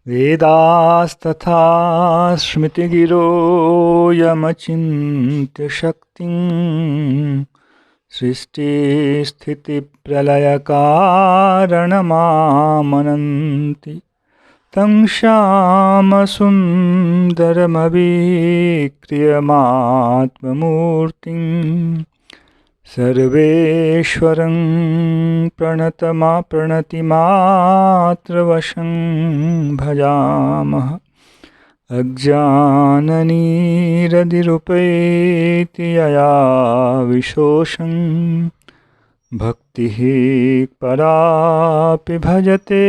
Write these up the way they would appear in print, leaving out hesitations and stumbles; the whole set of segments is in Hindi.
वेदास्तथा स्मृतिगिरो यमचिन्त्य शक्तिं सृष्टिस्थितिप्रलयकारणमामनन्ति तं श्यामसुन्दरमवीक्रियमात्ममूर्तिं सर्वेश्वरं प्रणतिमात्रवशं भजामः। अज्ञाननिरतिरुपैति यया विशोषं भक्तिः परापि भजते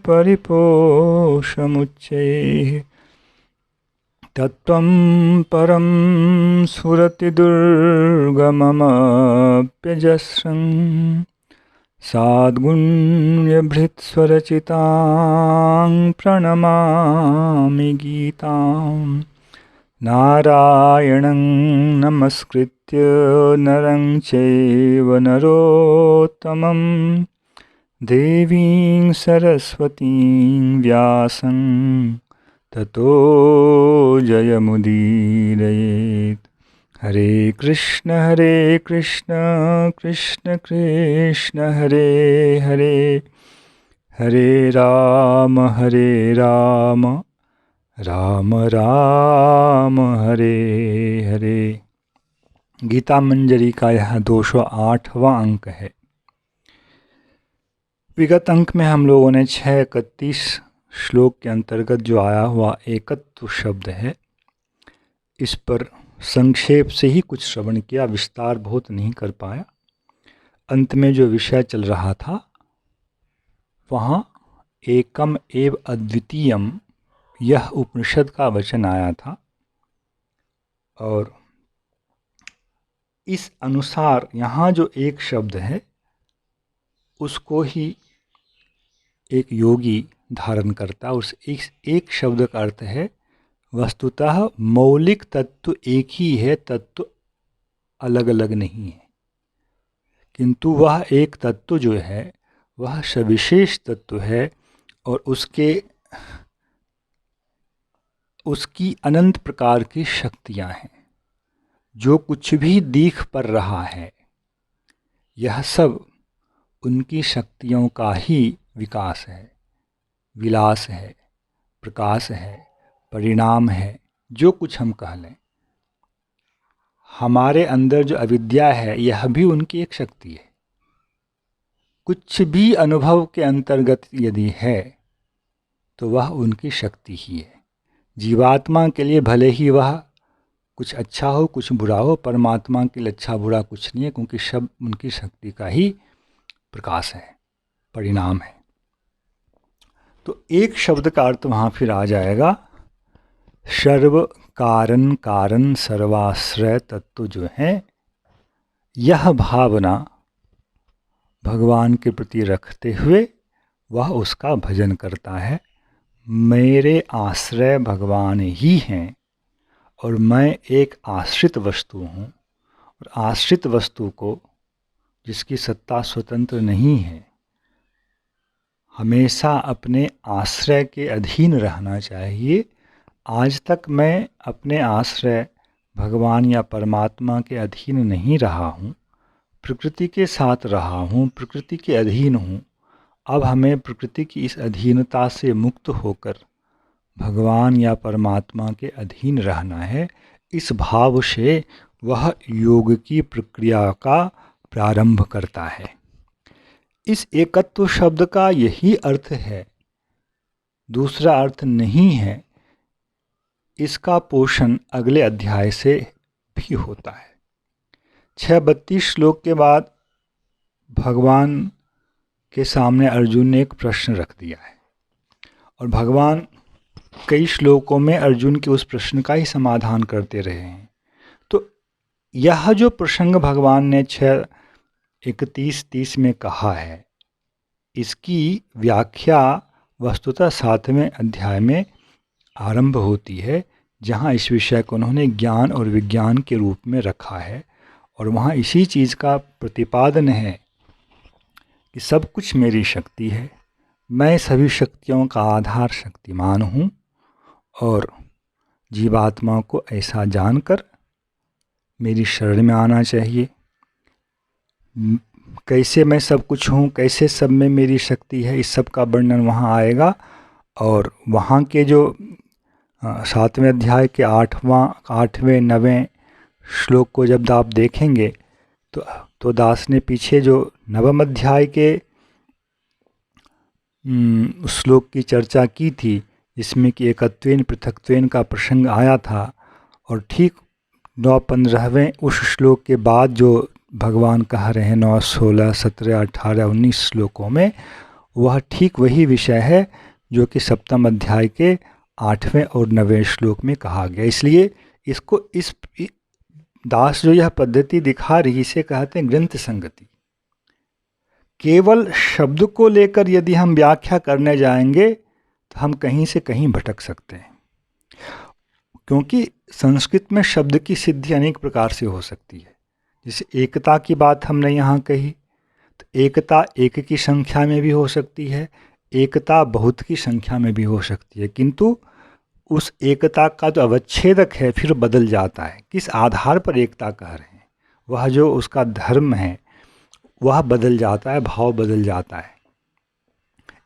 परिपोषमुच्चैः। तत्त्वं परं स्फुरतिदुर्गममप्यजस्रं साद्गुण्यभृत्स्वरचितां प्रणमामि गीतां। नारायणं नमस्कृत्य नरं चैव नरोत्तमं देवीं सरस्वतीं व्यासं ततो जयमुदीरयेत्। हरे कृष्ण कृष्ण कृष्ण हरे हरे, हरे राम राम राम हरे हरे। गीता मंजरी का यह 208वां अंक है। विगत अंक में हम लोगों ने 631 श्लोक के अंतर्गत जो आया हुआ एकत्व शब्द है, इस पर संक्षेप से ही कुछ श्रवण किया, विस्तार बहुत नहीं कर पाया। अंत में जो विषय चल रहा था वहाँ एकम एव अद्वितीयम, यह उपनिषद का वचन आया था और इस अनुसार यहाँ जो एक शब्द है उसको ही एक योगी धारण करता है। उस एक शब्द का अर्थ है वस्तुतः मौलिक तत्व एक ही है, तत्व अलग अलग नहीं है, किंतु वह एक तत्व जो है वह सविशेष तत्व है और उसकी अनंत प्रकार की शक्तियां हैं। जो कुछ भी दिख पर रहा है यह सब उनकी शक्तियों का ही विकास है, विलास है, प्रकाश है, परिणाम है। जो कुछ हम कह लें, हमारे अंदर जो अविद्या है यह भी उनकी एक शक्ति है। कुछ भी अनुभव के अंतर्गत यदि है तो वह उनकी शक्ति ही है। जीवात्मा के लिए भले ही वह कुछ अच्छा हो कुछ बुरा हो, परमात्मा के लिए अच्छा बुरा कुछ नहीं है, क्योंकि सब उनकी शक्ति का ही प्रकाश है, परिणाम है। तो एक शब्द का अर्थ वहाँ फिर आ जाएगा सर्व कारण कारण सर्वाश्रय तत्व जो है, यह भावना भगवान के प्रति रखते हुए वह उसका भजन करता है। मेरे आश्रय भगवान ही हैं और मैं एक आश्रित वस्तु हूँ, और आश्रित वस्तु को जिसकी सत्ता स्वतंत्र नहीं है हमेशा अपने आश्रय के अधीन रहना चाहिए। आज तक मैं अपने आश्रय भगवान या परमात्मा के अधीन नहीं रहा हूँ, प्रकृति के साथ रहा हूँ, प्रकृति के अधीन हूँ। अब हमें प्रकृति की इस अधीनता से मुक्त होकर भगवान या परमात्मा के अधीन रहना है। इस भाव से वह योग की प्रक्रिया का प्रारंभ करता है। इस एकत्व शब्द का यही अर्थ है, दूसरा अर्थ नहीं है। इसका पोषण अगले अध्याय से भी होता है। 632 श्लोक के बाद भगवान के सामने अर्जुन ने एक प्रश्न रख दिया है और भगवान कई श्लोकों में अर्जुन के उस प्रश्न का ही समाधान करते रहे हैं। तो यह जो प्रसंग भगवान ने 6:31-30 में कहा है, इसकी व्याख्या वस्तुतः 7वें अध्याय में आरंभ होती है, जहाँ इस विषय को उन्होंने ज्ञान और विज्ञान के रूप में रखा है और वहाँ इसी चीज़ का प्रतिपादन है कि सब कुछ मेरी शक्ति है, मैं सभी शक्तियों का आधार शक्तिमान हूँ और जीवात्मा को ऐसा जानकर मेरी शरण में आना चाहिए। कैसे मैं सब कुछ हूँ, कैसे सब में मेरी शक्ति है, इस सब का वर्णन वहाँ आएगा। और वहाँ के जो 7वें अध्याय के 8वें 9वें श्लोक को जब आप देखेंगे तो दास ने पीछे जो 9वें अध्याय के श्लोक की चर्चा की थी, जिसमें कि एकत्वेन पृथक्त्वेन का प्रसंग आया था, और ठीक 9-15वें उस श्लोक के बाद जो भगवान कह रहे हैं 9, 16, 17, 18, 19 श्लोकों में, वह ठीक वही विषय है जो कि 7वें अध्याय के 8वें और 9वें श्लोक में कहा गया। इसलिए इसको इस दास जो यह पद्धति दिखा रही, इसे कहते हैं ग्रंथ संगति। केवल शब्द को लेकर यदि हम व्याख्या करने जाएंगे तो हम कहीं से कहीं भटक सकते हैं, क्योंकि संस्कृत में शब्द की सिद्धि अनेक प्रकार से हो सकती है। जैसे एकता की बात हमने यहाँ कही, तो एकता एक की संख्या में भी हो सकती है, एकता बहुत की संख्या में भी हो सकती है, किंतु उस एकता का जो अवच्छेदक है फिर बदल जाता है। किस आधार पर एकता कह रहे हैं, वह जो उसका धर्म है वह बदल जाता है, भाव बदल जाता है।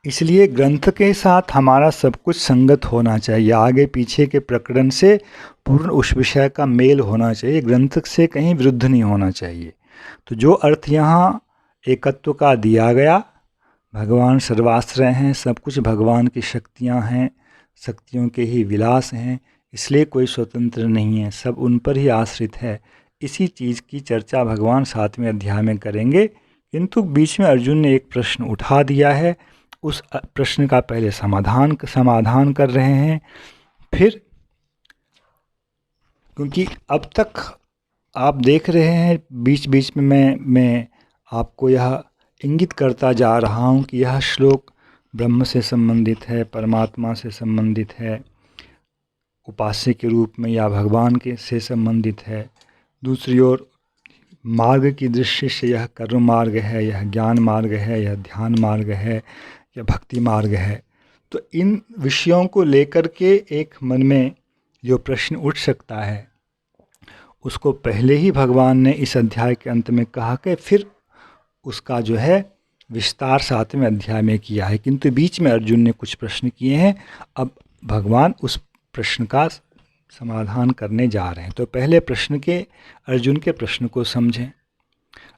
इसलिए ग्रंथ के साथ हमारा सब कुछ संगत होना चाहिए, आगे पीछे के प्रकरण से पूर्ण उस विषय का मेल होना चाहिए, ग्रंथ से कहीं विरुद्ध नहीं होना चाहिए। तो जो अर्थ यहाँ एकत्व का दिया गया, भगवान सर्वाश्रय हैं, सब कुछ भगवान की शक्तियाँ हैं, शक्तियों के ही विलास हैं, इसलिए कोई स्वतंत्र नहीं है, सब उन पर ही आश्रित है। इसी चीज़ की चर्चा भगवान 7वें अध्याय में करेंगे। किंतु बीच में अर्जुन ने एक प्रश्न उठा दिया है, उस प्रश्न का पहले समाधान कर रहे हैं। फिर क्योंकि अब तक आप देख रहे हैं बीच बीच में मैं आपको यह इंगित करता जा रहा हूँ कि यह श्लोक ब्रह्म से संबंधित है, परमात्मा से संबंधित है, उपास्य के रूप में या भगवान के से संबंधित है। दूसरी ओर मार्ग की दृष्टि से यह कर्म मार्ग है, यह ज्ञान मार्ग है, यह ध्यान मार्ग है, यह भक्ति मार्ग है। तो इन विषयों को लेकर के एक मन में जो प्रश्न उठ सकता है, उसको पहले ही भगवान ने इस अध्याय के अंत में कहा कि फिर उसका जो है विस्तार 7वें अध्याय में किया है। किंतु बीच में अर्जुन ने कुछ प्रश्न किए हैं, अब भगवान उस प्रश्न का समाधान करने जा रहे हैं। तो पहले प्रश्न के अर्जुन के प्रश्न को समझें।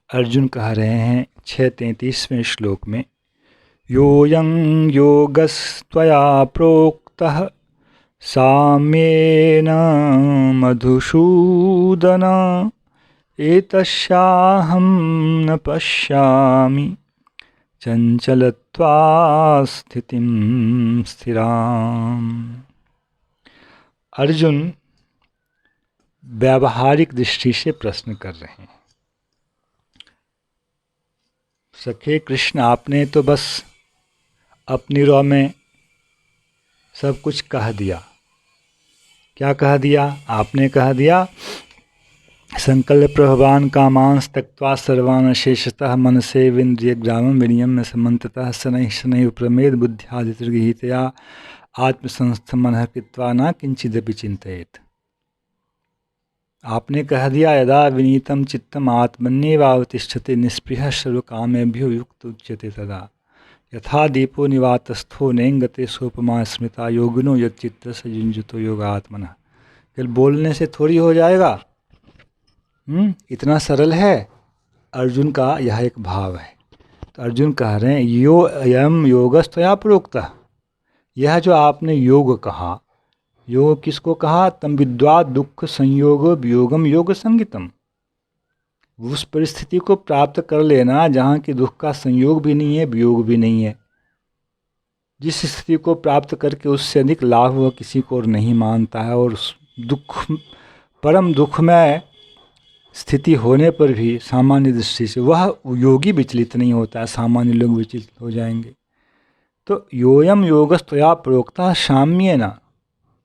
अर्जुन कह रहे हैं 6:33वें श्लोक में, योऽयं योगस्त्वया प्रोक्तः साम्येन मधुसूदन एतस्याहं न पश्यामि चंचलत्वा स्थितिं स्थिराम्। अर्जुन व्यावहारिक दृष्टि से प्रश्न कर रहे हैं, सखे कृष्ण, आपने तो बस अपनी रॉ में सब कुछ कह दिया। क्या कह दिया? आपने कह दिया संकल्प प्रभवान कामांस त्यक्त्वा सर्वान् शेषतः मनसे विन्द्रियग्रामं विनियम्य समन्ततः शनैः शनैः प्रमेद बुद्ध्यादितर्गृहीतया आत्मसंस्थं मनः कृत्वा न किंचिदपि चिन्तयेत्। आपने कह दिया यदा विनीतं चित्तम् आत्मन्येवावतिष्ठते निःस्पृहः सर्वकामेभ्यो युक्त उच्यते तदा यथा दीपो निवातस्थो नेंगते सोपमा स्मृता योगिनो यच्चित्तस्य युञ्जतो योगात्मनः। केवल बोलने से थोड़ी हो जाएगा, इतना सरल है। अर्जुन का यह एक भाव है। तो अर्जुन कह रहे हैं यो अयम योगस्त्वया प्रोक्तः, यह जो आपने योग कहा, योग किसको कहा? तम विद्वा दुख संयोग वियोगम योग संगीतम। उस परिस्थिति को प्राप्त कर लेना जहाँ की दुख का संयोग भी नहीं है, वियोग भी नहीं है। जिस स्थिति को प्राप्त करके उससे अधिक लाभ वह किसी को और नहीं मानता है, और दुख परम दुखमय स्थिति होने पर भी सामान्य दृष्टि से वह योगी विचलित नहीं होता है, सामान्य लोग विचलित हो जाएंगे। तो योयम योगस्त्वया प्रोक्ता साम्येन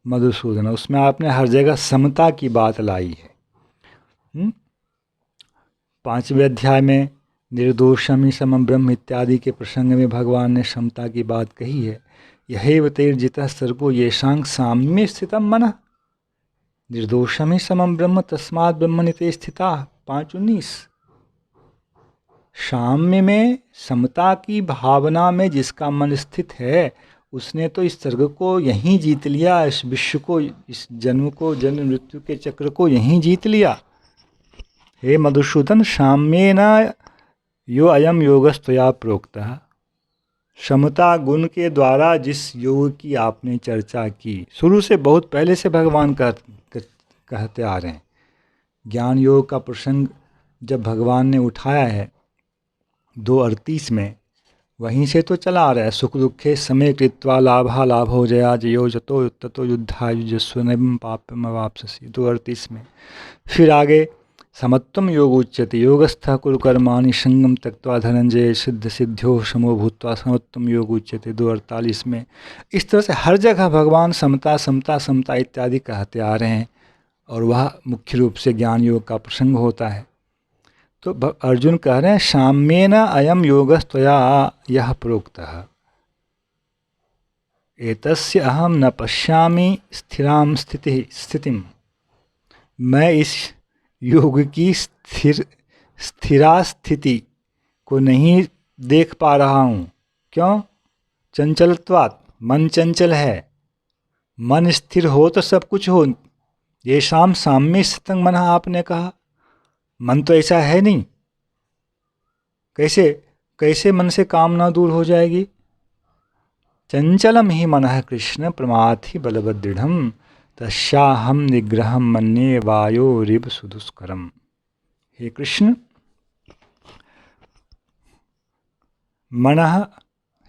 मधुसूदन, उसमें आपने हर जगह समता की बात लाई है। 5वें अध्याय में निर्दोषमी समम ब्रह्म इत्यादि के प्रसंग में भगवान ने समता की बात कही है। यहैव तैर्जितः सर्गो येषां साम्ये स्थितं मनः। निर्दोषमी समम ब्रह्म तस्मात् ब्रह्मणि स्थिता 5:19। साम्य में, समता की भावना में जिसका मन स्थित है, उसने तो इस सर्ग को यहीं जीत लिया, इस विश्व को, इस जन्म को, जन्म मृत्यु के चक्र को यहीं जीत लिया। हे मधुसूदन, साम्येन यो अयम योगस्त्वया प्रोक्तः। समता गुण के द्वारा जिस योग की आपने चर्चा की, शुरू से बहुत पहले से भगवान कहते आ रहे हैं। ज्ञान योग का प्रसंग जब भगवान ने उठाया है 2:38 में, वहीं से तो चला आ रहा है। सुख दुखे समय कृत्वा लाभा लाभो जया जयो जतो ततो युद्धायुजस्वनम पापमवाप्स्यसि 2:38 में। फिर आगे समत्वम योग उच्यते योगस्थ कुरु कर्माणि संगम त्यक्त्वा धनंजय सिद्ध सिद्ध्यो समो भूत्वा समत्वम योग उच्यते 2:48 में। इस तरह से हर जगह भगवान समता समता समता इत्यादि कहते आ रहे हैं, और वह मुख्य रूप से ज्ञान योग का प्रसंग होता है। तो अर्जुन कह रहे हैं साम्येन अयम योगस्त्वया यह प्रोक्तः एतस्य अहम न पश्यामि स्थिरां स्थितिम। मैं इस योग की स्थिरा स्थिति को नहीं देख पा रहा हूँ। क्यों? चंचलत्वात्, मन चंचल है। मन स्थिर हो तो सब कुछ हो। ये शाम साम्य स्थितं मन, आपने कहा, मन तो ऐसा है नहीं। कैसे मन से कामना दूर हो जाएगी? चंचलम ही मनः कृष्ण प्रमाथि बलवदृढ़ तस्याहम निग्रहम मन्ये वायोरिव सुदुष्करम। हे कृष्ण, मनः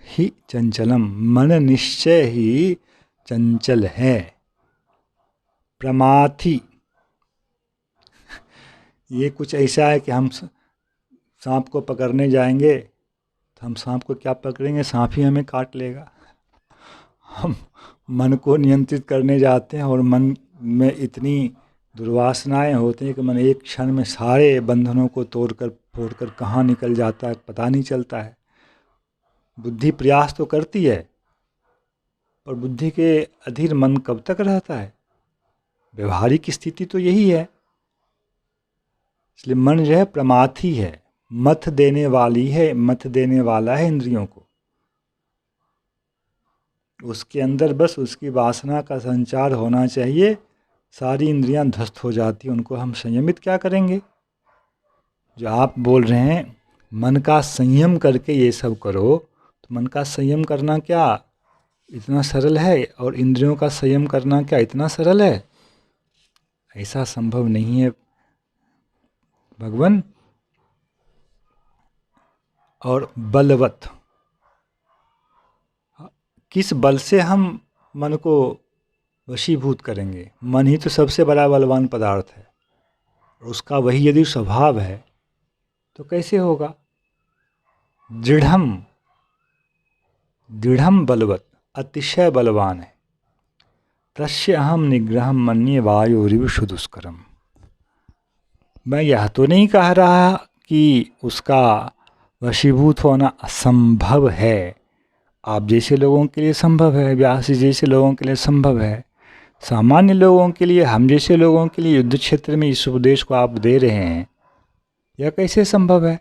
ही चंचलम, मन निश्चय ही चंचल है। प्रमाथि, ये कुछ ऐसा है कि हम सांप को पकड़ने जाएंगे तो हम सांप को क्या पकड़ेंगे, सांप ही हमें काट लेगा। हम मन को नियंत्रित करने जाते हैं और मन में इतनी दुर्वासनाएं होती हैं कि मन एक क्षण में सारे बंधनों को तोड़कर फोड़कर कहाँ निकल जाता है पता नहीं चलता है। बुद्धि प्रयास तो करती है, पर बुद्धि के अधीर मन कब तक रहता है? व्यवहारिक स्थिति तो यही है। इसलिए मन जो है प्रमाथी है, मथ देने वाला है इंद्रियों को। उसके अंदर बस उसकी वासना का संचार होना चाहिए, सारी इंद्रियां ध्वस्त हो जाती हैं। उनको हम संयमित क्या करेंगे? जो आप बोल रहे हैं मन का संयम करके ये सब करो, तो मन का संयम करना क्या इतना सरल है? और इंद्रियों का संयम करना क्या इतना सरल है? ऐसा संभव नहीं है भगवान। और बलवत, किस बल से हम मन को वशीभूत करेंगे? मन ही तो सबसे बड़ा बलवान पदार्थ है, और उसका वही यदि स्वभाव है तो कैसे होगा? दृढ़म बलवत, अतिशय बलवान है। तस्य अहम निग्रहम मन्ये वायोरिव सुदुष्करम। मैं यह तो नहीं कह रहा कि उसका वशीभूत होना असंभव है। आप जैसे लोगों के लिए संभव है, व्यास जी जैसे लोगों के लिए संभव है, सामान्य लोगों के लिए, हम जैसे लोगों के लिए युद्ध क्षेत्र में इस उपदेश को आप दे रहे हैं, यह कैसे संभव है?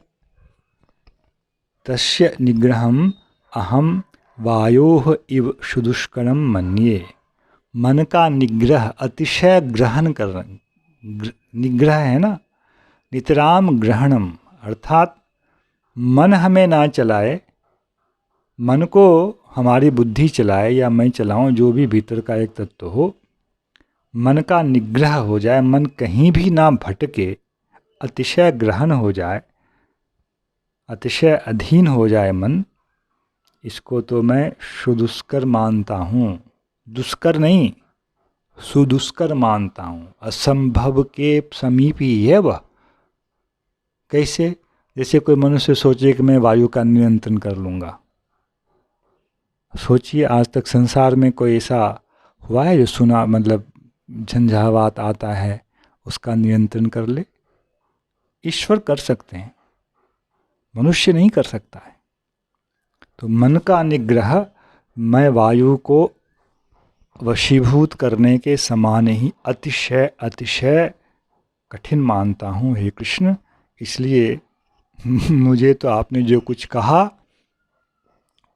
तस्य निग्रहम अहम वायोः इव सुदुष्करम मन्ये। मन का निग्रह, अतिशय ग्रहण करना, निग्रह है ना, नितराम ग्रहणम, अर्थात मन हमें ना चलाए, मन को हमारी बुद्धि चलाए या मैं चलाऊं, जो भी भीतर का एक तत्व हो, मन का निग्रह हो जाए, मन कहीं भी ना भटके, अतिशय ग्रहण हो जाए, अतिशय अधीन हो जाए मन, इसको तो मैं सुदुष्कर मानता हूँ। दुष्कर नहीं, सुदुष्कर मानता हूँ। असंभव के समीप ही है वह। कैसे? जैसे कोई मनुष्य सोचे कि मैं वायु का नियंत्रण कर लूँगा। सोचिए, आज तक संसार में कोई ऐसा हुआ है जो सुना, मतलब झंझावात आता है उसका नियंत्रण कर ले? ईश्वर कर सकते हैं, मनुष्य नहीं कर सकता है। तो मन का निग्रह मैं वायु को वशीभूत करने के समान ही अतिशय अतिशय कठिन मानता हूँ हे कृष्ण। इसलिए मुझे तो आपने जो कुछ कहा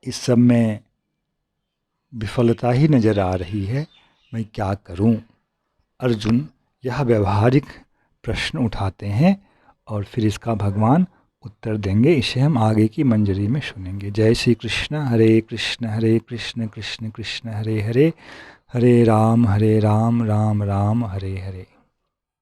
इस सब में विफलता ही नज़र आ रही है, मैं क्या करूं? अर्जुन यह व्यवहारिक प्रश्न उठाते हैं और फिर इसका भगवान उत्तर देंगे। इसे हम आगे की मंजरी में सुनेंगे। जय श्री कृष्ण। हरे कृष्ण कृष्ण कृष्ण हरे हरे, हरे राम राम राम हरे हरे।